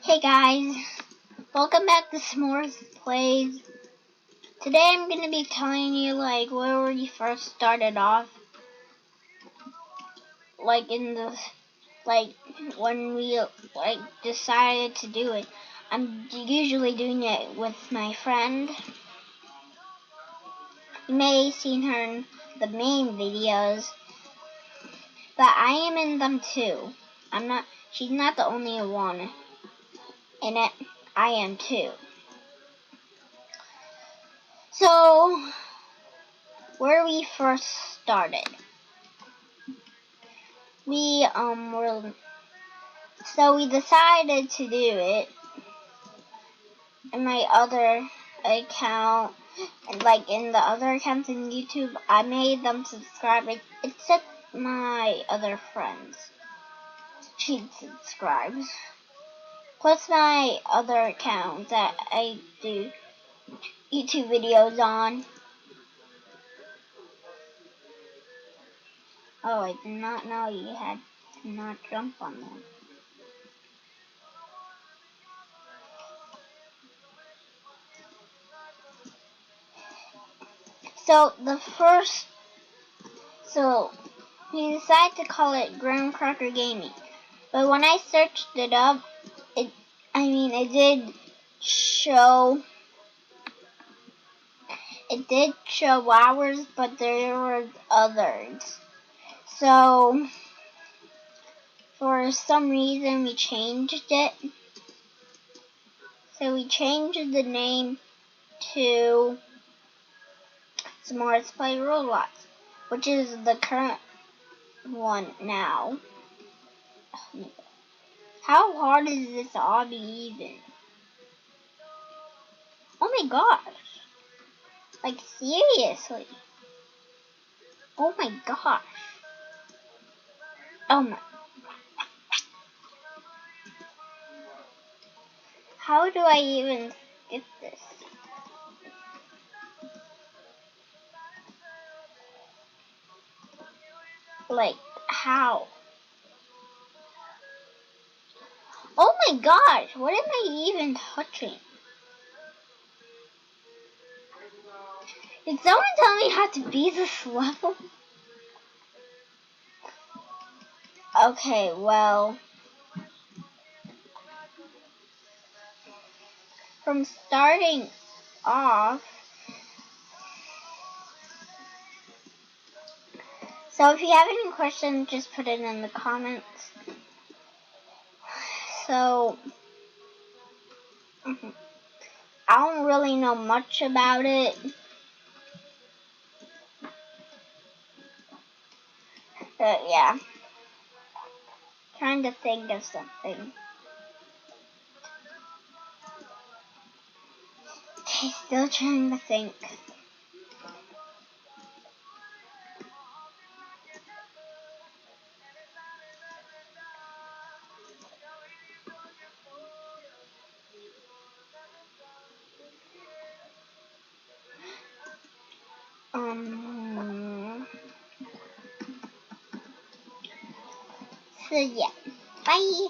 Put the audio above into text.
Hey guys, welcome back to Smore's Plays. Today I'm going to be telling you where we first started off. When we decided to do it. I'm usually doing it with my friend. You may have seen her in the main videos, but I am in them too. She's not the only one in it. I am too. So, where we first started, we decided to do it in my other account, and in the other accounts in YouTube, I made them subscribe, except my other friends. She subscribes. Plus my other account that I do YouTube videos on. Oh, I did not know you had to not jump on them. So we decided to call it Graham Cracker Gaming. But when I searched it up, it did show ours, but there were others. So for some reason we changed it. So we changed the name to Smore Play Roblox, which is the current one now. How hard is this obby even? Oh my gosh. Seriously. Oh my gosh. Oh my. How do I even skip this? How? Oh my gosh, what am I even touching? Did someone tell me how to beat this level? Okay, well, from starting off, so if you have any questions, just put it in the comments. So, I don't really know much about it. But yeah, trying to think of something. Okay, still trying to think. So yeah, bye.